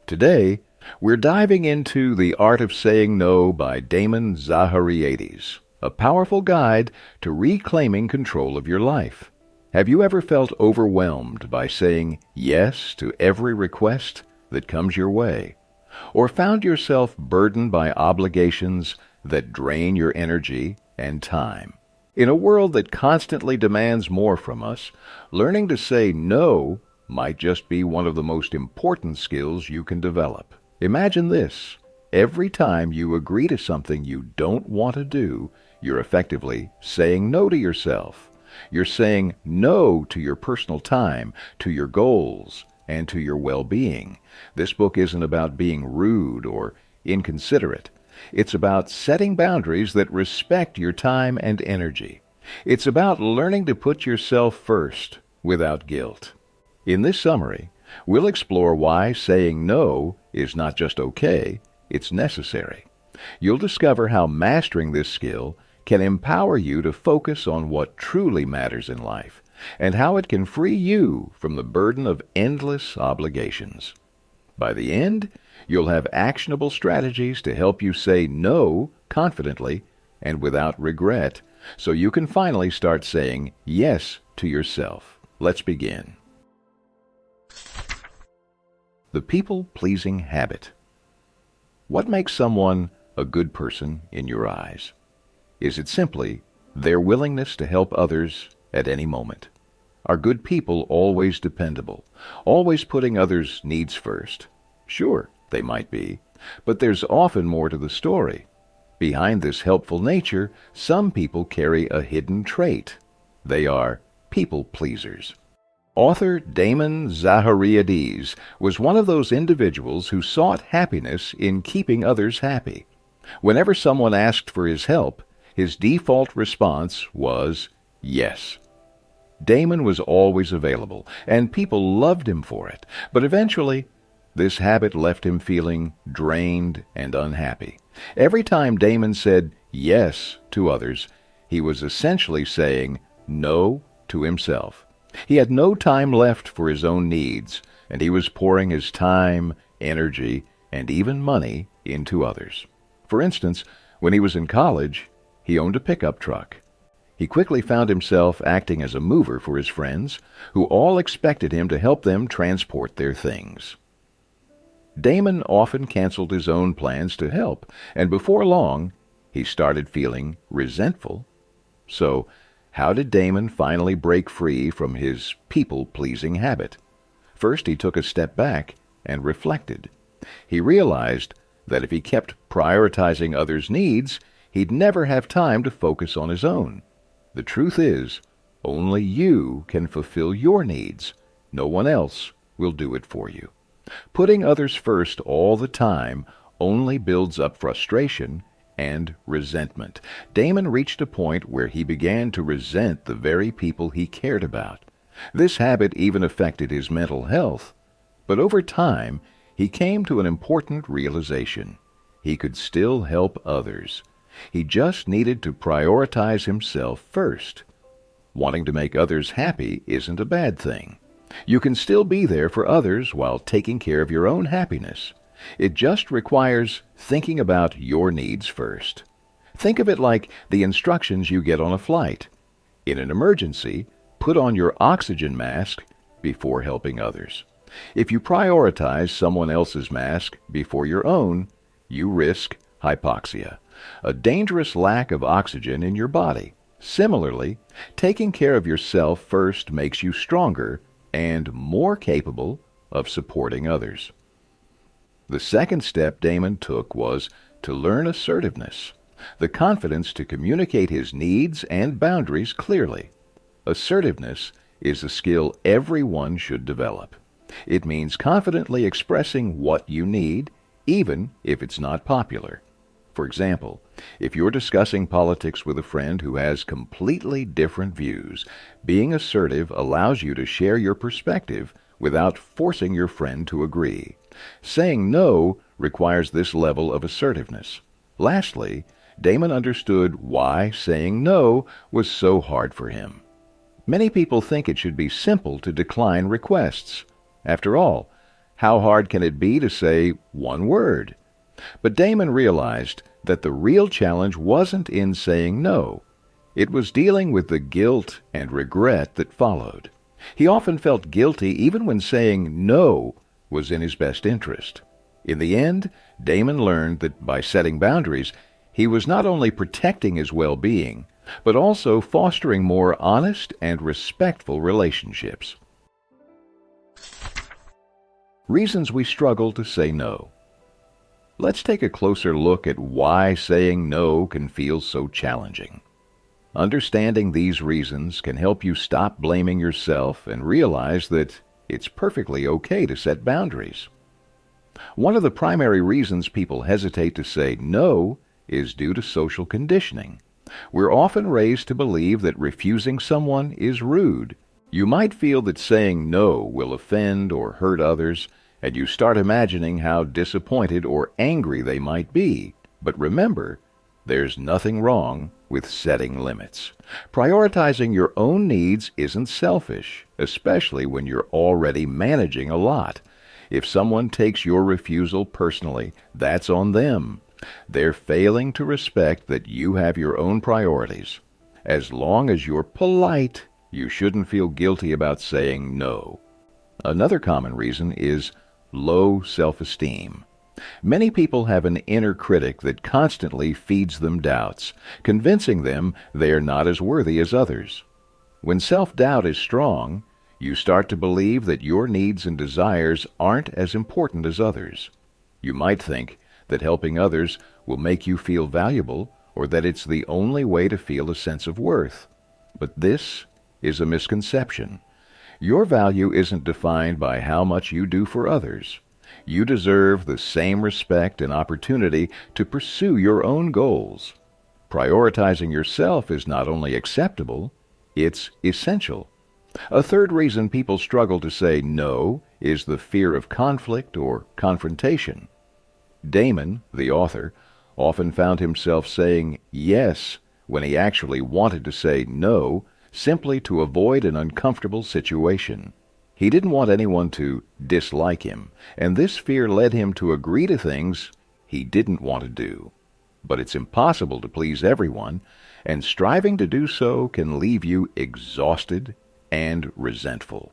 Today, we're diving into The Art of Saying No by Damon Zahariades, a powerful guide to reclaiming control of your life. Have you ever felt overwhelmed by saying yes to every request that comes your way? Or found yourself burdened by obligations that drain your energy and time? In a world that constantly demands more from us, learning to say no might just be one of the most important skills you can develop. Imagine this. Every time you agree to something you don't want to do, you're effectively saying no to yourself. You're saying no to your personal time, to your goals, and to your well-being. This book isn't about being rude or inconsiderate. It's about setting boundaries that respect your time and energy. It's about learning to put yourself first without guilt. In this summary, we'll explore why saying no is not just okay, it's necessary. You'll discover how mastering this skill can empower you to focus on what truly matters in life, and how it can free you from the burden of endless obligations. By the end, you'll have actionable strategies to help you say no confidently and without regret, so you can finally start saying yes to yourself. Let's begin. The people-pleasing habit. What makes someone a good person in your eyes? Is it simply their willingness to help others at any moment? Are good people always dependable, always putting others' needs first? Sure, they might be, but there's often more to the story. Behind this helpful nature, some people carry a hidden trait. They are people pleasers. Author Damon Zahariades was one of those individuals who sought happiness in keeping others happy. Whenever someone asked for his help, his default response was yes. Damon was always available, and people loved him for it, but eventually, this habit left him feeling drained and unhappy. Every time Damon said yes to others, he was essentially saying no to himself. He had no time left for his own needs, and he was pouring his time, energy, and even money into others. For instance, when he was in college, he owned a pickup truck. He quickly found himself acting as a mover for his friends, who all expected him to help them transport their things. Damon often canceled his own plans to help, and before long, he started feeling resentful. So, how did Damon finally break free from his people-pleasing habit? First, he took a step back and reflected. He realized that if he kept prioritizing others' needs, he'd never have time to focus on his own. The truth is, only you can fulfill your needs. No one else will do it for you. Putting others first all the time only builds up frustration and resentment. Damon reached a point where he began to resent the very people he cared about. This habit even affected his mental health. But over time, he came to an important realization. He could still help others. He just needed to prioritize himself first. Wanting to make others happy isn't a bad thing. You can still be there for others while taking care of your own happiness. It just requires thinking about your needs first. Think of it like the instructions you get on a flight. In an emergency, put on your oxygen mask before helping others. If you prioritize someone else's mask before your own, you risk hypoxia, a dangerous lack of oxygen in your body. Similarly, taking care of yourself first makes you stronger and more capable of supporting others. The second step Damon took was to learn assertiveness, the confidence to communicate his needs and boundaries clearly. Assertiveness is a skill everyone should develop. It means confidently expressing what you need, even if it's not popular. For example, if you're discussing politics with a friend who has completely different views, being assertive allows you to share your perspective without forcing your friend to agree. Saying no requires this level of assertiveness. Lastly, Damon understood why saying no was so hard for him. Many people think it should be simple to decline requests. After all, How hard can it be to say one word? But Damon realized that the real challenge wasn't in saying no. It was dealing with the guilt and regret that followed. He often felt guilty even when saying no was in his best interest. In the end, Damon learned that by setting boundaries, he was not only protecting his well-being, but also fostering more honest and respectful relationships. Reasons we struggle to say no. Let's take a closer look at why saying no can feel so challenging. Understanding these reasons can help you stop blaming yourself and realize that it's perfectly okay to set boundaries. One of the primary reasons people hesitate to say no is due to social conditioning. We're often raised to believe that refusing someone is rude. You might feel that saying no will offend or hurt others, and you start imagining how disappointed or angry they might be. But remember, there's nothing wrong with setting limits. Prioritizing your own needs isn't selfish, especially when you're already managing a lot. If someone takes your refusal personally, that's on them. They're failing to respect that you have your own priorities. As long as you're polite, you shouldn't feel guilty about saying no. Another common reason is low self-esteem. Many people have an inner critic that constantly feeds them doubts, convincing them they are not as worthy as others. When self-doubt is strong, you start to believe that your needs and desires aren't as important as others. You might think that helping others will make you feel valuable, or that it's the only way to feel a sense of worth. But this is a misconception. Your value isn't defined by how much you do for others. You deserve the same respect and opportunity to pursue your own goals. Prioritizing yourself is not only acceptable, it's essential. A third reason people struggle to say no is the fear of conflict or confrontation. Damon, the author, often found himself saying yes when he actually wanted to say no, simply to avoid an uncomfortable situation. He didn't want anyone to dislike him, and this fear led him to agree to things he didn't want to do. But it's impossible to please everyone, and striving to do so can leave you exhausted and resentful.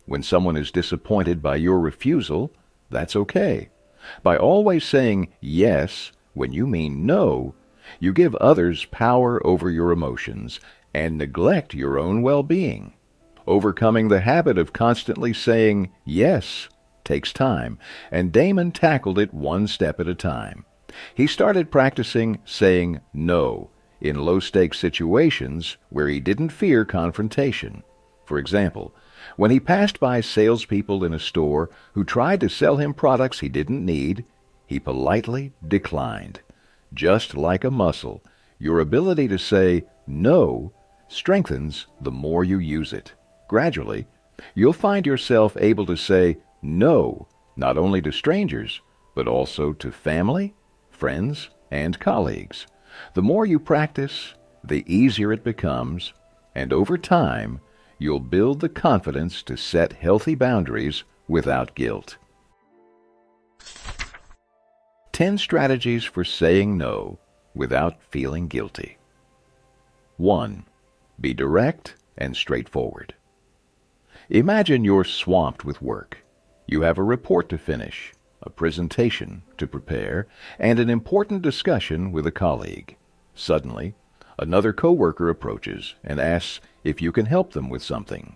When someone is disappointed by your refusal, that's okay. By always saying yes when you mean no, you give others power over your emotions and neglect your own well-being. Overcoming the habit of constantly saying yes takes time, and Damon tackled it one step at a time. He started practicing saying no in low-stakes situations where he didn't fear confrontation. For example, when he passed by salespeople in a store who tried to sell him products he didn't need, he politely declined. Just like a muscle, your ability to say no strengthens the more you use it. Gradually, you'll find yourself able to say no not only to strangers, but also to family, friends, and colleagues. The more you practice, the easier it becomes, and over time, you'll build the confidence to set healthy boundaries without guilt. 10 strategies for saying no without feeling guilty. 1. Be direct and straightforward. Imagine you're swamped with work. You have a report to finish, a presentation to prepare, and an important discussion with a colleague. Suddenly, another coworker approaches and asks if you can help them with something.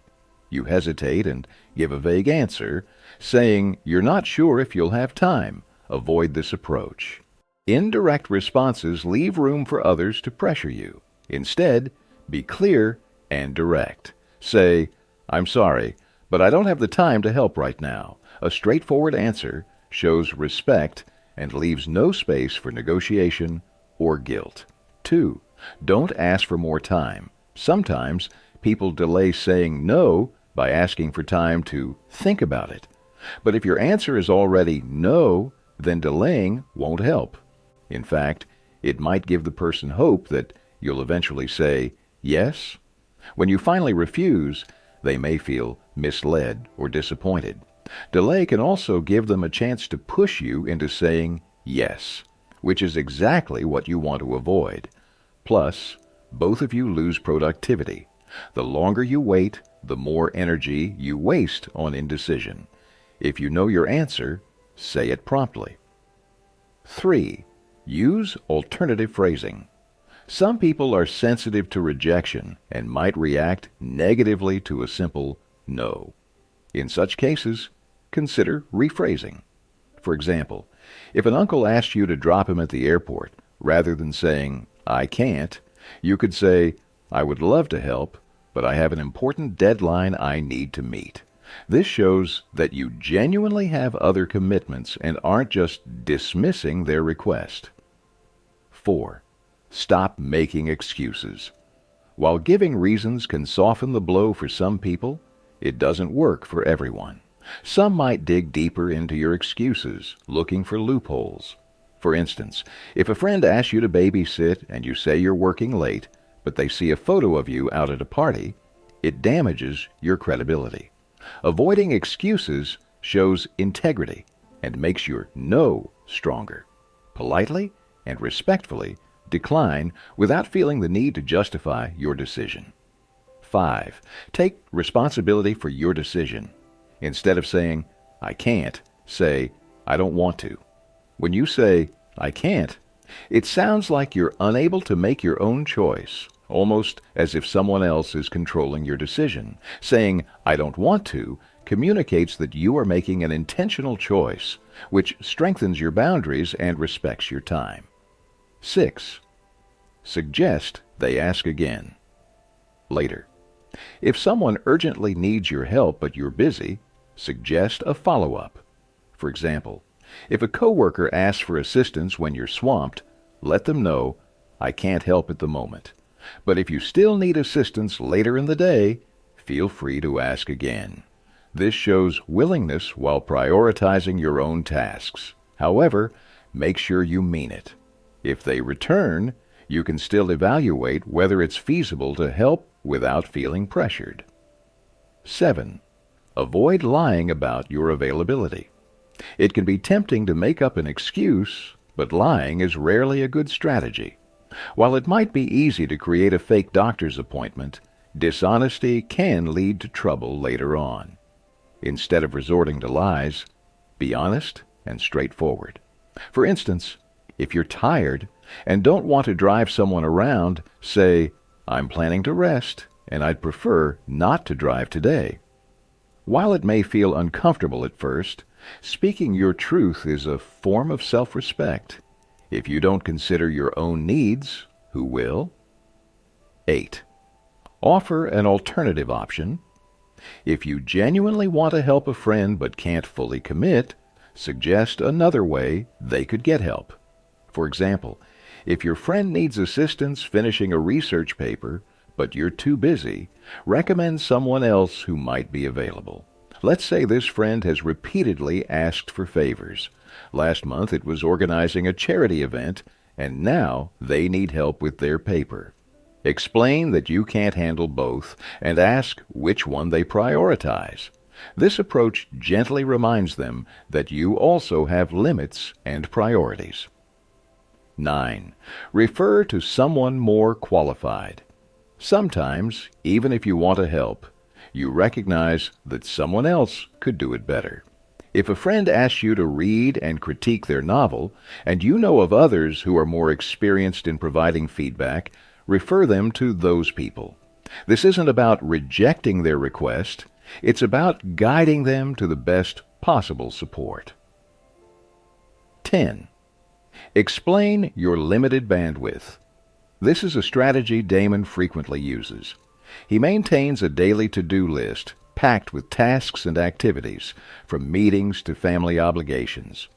You hesitate and give a vague answer, saying you're not sure if you'll have time. Avoid this approach. Indirect responses leave room for others to pressure you. Instead, be clear and direct. Say, "I'm sorry, but I don't have the time to help right now." A straightforward answer shows respect and leaves no space for negotiation or guilt. 2. Don't ask for more time. Sometimes people delay saying no by asking for time to think about it. But if your answer is already no, then delaying won't help. In fact, it might give the person hope that you'll eventually say yes. When you finally refuse, they may feel misled or disappointed. Delay can also give them a chance to push you into saying yes, which is exactly what you want to avoid. Plus, both of you lose productivity. The longer you wait, the more energy you waste on indecision. If you know your answer, say it promptly. 3. Use alternative phrasing. Some people are sensitive to rejection and might react negatively to a simple no. In such cases, consider rephrasing. For example, if an uncle asked you to drop him at the airport, rather than saying, "I can't," you could say, "I would love to help, but I have an important deadline I need to meet." This shows that you genuinely have other commitments and aren't just dismissing their request. 4. Stop making excuses. While giving reasons can soften the blow for some people, it doesn't work for everyone. Some might dig deeper into your excuses, looking for loopholes. For instance, if a friend asks you to babysit and you say you're working late, but they see a photo of you out at a party, it damages your credibility. Avoiding excuses shows integrity and makes your no stronger. Politely and respectfully decline without feeling the need to justify your decision. 5. Take responsibility for your decision. Instead of saying, "I can't," say, "I don't want to." When you say, "I can't," it sounds like you're unable to make your own choice, almost as if someone else is controlling your decision. Saying, "I don't want to," communicates that you are making an intentional choice, which strengthens your boundaries and respects your time. 6. Suggest they ask again. Later. If someone urgently needs your help but you're busy, suggest a follow-up. For example, if a coworker asks for assistance when you're swamped, let them know, "I can't help at the moment. But if you still need assistance later in the day, feel free to ask again." This shows willingness while prioritizing your own tasks. However, make sure you mean it. If they return, you can still evaluate whether it's feasible to help without feeling pressured. 7. Avoid lying about your availability. It can be tempting to make up an excuse, but lying is rarely a good strategy. While it might be easy to create a fake doctor's appointment, dishonesty can lead to trouble later on. Instead of resorting to lies, be honest and straightforward. For instance, if you're tired and don't want to drive someone around, say, "I'm planning to rest, and I'd prefer not to drive today." While it may feel uncomfortable at first, speaking your truth is a form of self-respect. If you don't consider your own needs, who will? 8. Offer an alternative option. If you genuinely want to help a friend but can't fully commit, suggest another way they could get help. For example, if your friend needs assistance finishing a research paper, but you're too busy, recommend someone else who might be available. Let's say this friend has repeatedly asked for favors. Last month it was organizing a charity event, and now they need help with their paper. Explain that you can't handle both, and ask which one they prioritize. This approach gently reminds them that you also have limits and priorities. 9. Refer to someone more qualified. Sometimes, even if you want to help, you recognize that someone else could do it better. If a friend asks you to read and critique their novel, and you know of others who are more experienced in providing feedback, refer them to those people. This isn't about rejecting their request, it's about guiding them to the best possible support. 10. Explain your limited bandwidth. This is a strategy Damon frequently uses. He maintains a daily to-do list packed with tasks and activities, from meetings to family obligations.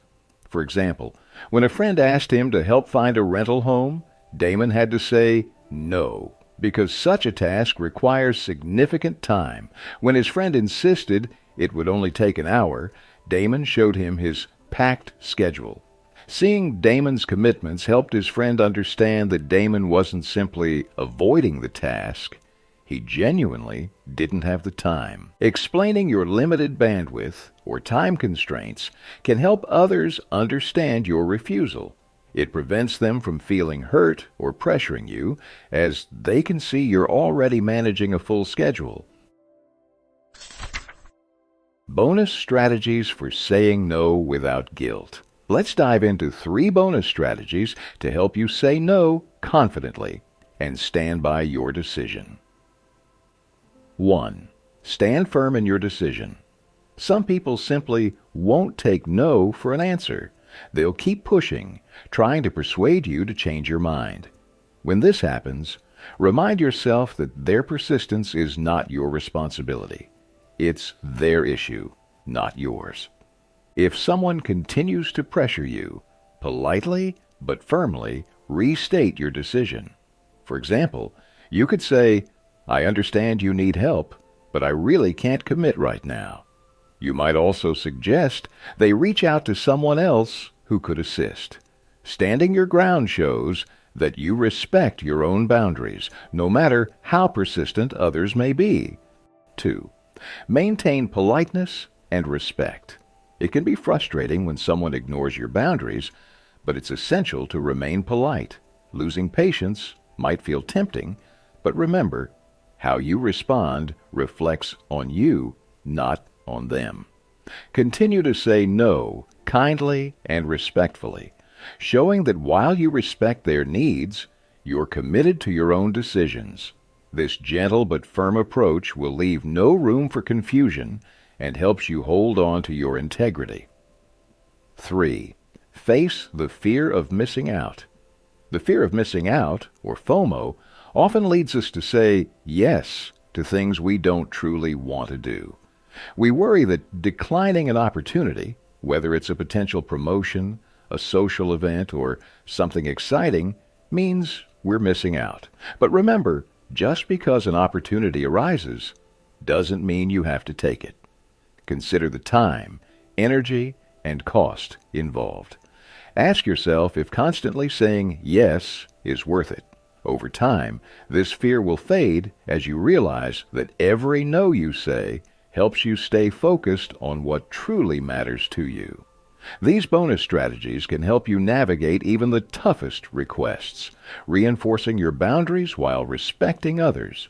For example, when a friend asked him to help find a rental home, Damon had to say no, because such a task requires significant time. When his friend insisted it would only take an hour, Damon showed him his packed schedule. Seeing Damon's commitments helped his friend understand that Damon wasn't simply avoiding the task, He genuinely didn't have the time. Explaining your limited bandwidth or time constraints can help others understand your refusal. It prevents them from feeling hurt or pressuring you, as they can see you're already managing a full schedule. Bonus strategies for saying no without guilt. Let's dive into 3 bonus strategies to help you say no confidently and stand by your decision. 1. Stand firm in your decision. Some people simply won't take no for an answer. They'll keep pushing, trying to persuade you to change your mind. When this happens, remind yourself that their persistence is not your responsibility. It's their issue, not yours. If someone continues to pressure you, politely but firmly restate your decision. For example, you could say, "I understand you need help, but I really can't commit right now." You might also suggest they reach out to someone else who could assist. Standing your ground shows that you respect your own boundaries, no matter how persistent others may be. 2. Maintain politeness and respect. It can be frustrating when someone ignores your boundaries, but it's essential to remain polite. Losing patience might feel tempting, but remember, how you respond reflects on you, not on them. Continue to say no kindly and respectfully, showing that while you respect their needs, you're committed to your own decisions. This gentle but firm approach will leave no room for confusion and helps you hold on to your integrity. 3. Face the fear of missing out. The fear of missing out, or FOMO, often leads us to say yes to things we don't truly want to do. We worry that declining an opportunity, whether it's a potential promotion, a social event, or something exciting, means we're missing out. But remember, just because an opportunity arises doesn't mean you have to take it. Consider the time, energy, and cost involved. Ask yourself if constantly saying yes is worth it. Over time, this fear will fade as you realize that every no you say helps you stay focused on what truly matters to you. These bonus strategies can help you navigate even the toughest requests, reinforcing your boundaries while respecting others.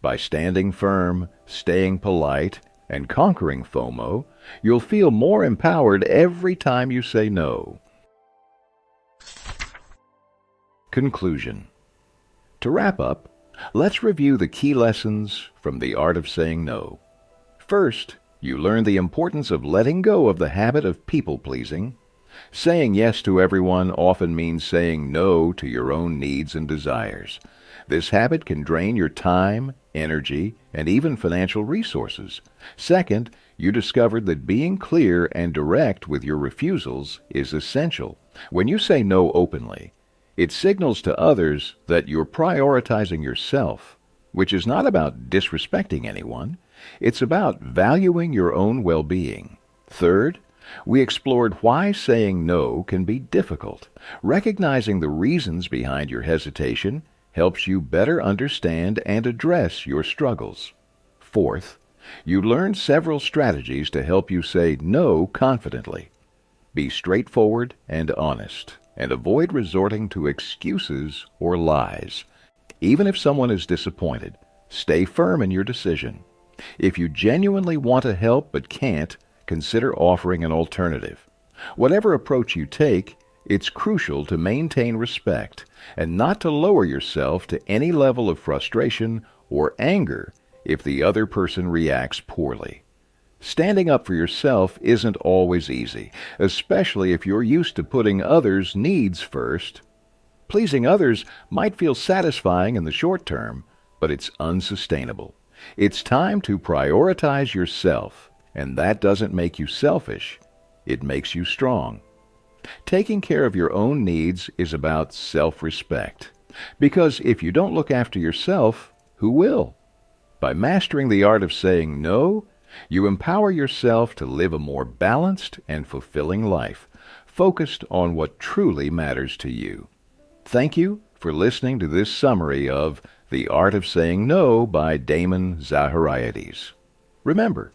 By standing firm, staying polite, and conquering FOMO, you'll feel more empowered every time you say no. Conclusion. To wrap up, let's review the key lessons from The Art of Saying No. First, you learn the importance of letting go of the habit of people-pleasing. Saying yes to everyone often means saying no to your own needs and desires. This habit can drain your time, energy, and even financial resources. Second, you discovered that being clear and direct with your refusals is essential. When you say no openly, it signals to others that you're prioritizing yourself, which is not about disrespecting anyone. It's about valuing your own well-being. Third, we explored why saying no can be difficult. Recognizing the reasons behind your hesitation helps you better understand and address your struggles. Fourth, you learned several strategies to help you say no confidently. Be straightforward and honest, and avoid resorting to excuses or lies. Even if someone is disappointed, stay firm in your decision. If you genuinely want to help but can't, consider offering an alternative. Whatever approach you take, it's crucial to maintain respect and not to lower yourself to any level of frustration or anger if the other person reacts poorly. Standing up for yourself isn't always easy, especially if you're used to putting others' needs first. Pleasing others might feel satisfying in the short term, but it's unsustainable. It's time to prioritize yourself, and that doesn't make you selfish. It makes you strong. Taking care of your own needs is about self-respect, because if you don't look after yourself, who will? By mastering the art of saying no, you empower yourself to live a more balanced and fulfilling life, focused on what truly matters to you. Thank you for listening to this summary of The Art of Saying No by Damon Zahariades. Remember,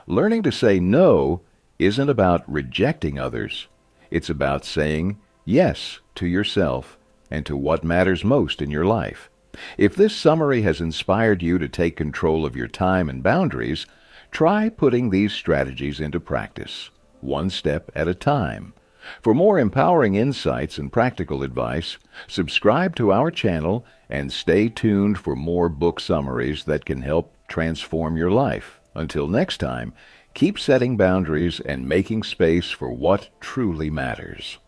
learning to say no isn't about rejecting others. It's about saying yes to yourself and to what matters most in your life. If this summary has inspired you to take control of your time and boundaries, try putting these strategies into practice, one step at a time. For more empowering insights and practical advice, subscribe to our channel and stay tuned for more book summaries that can help transform your life. Until next time, keep setting boundaries and making space for what truly matters.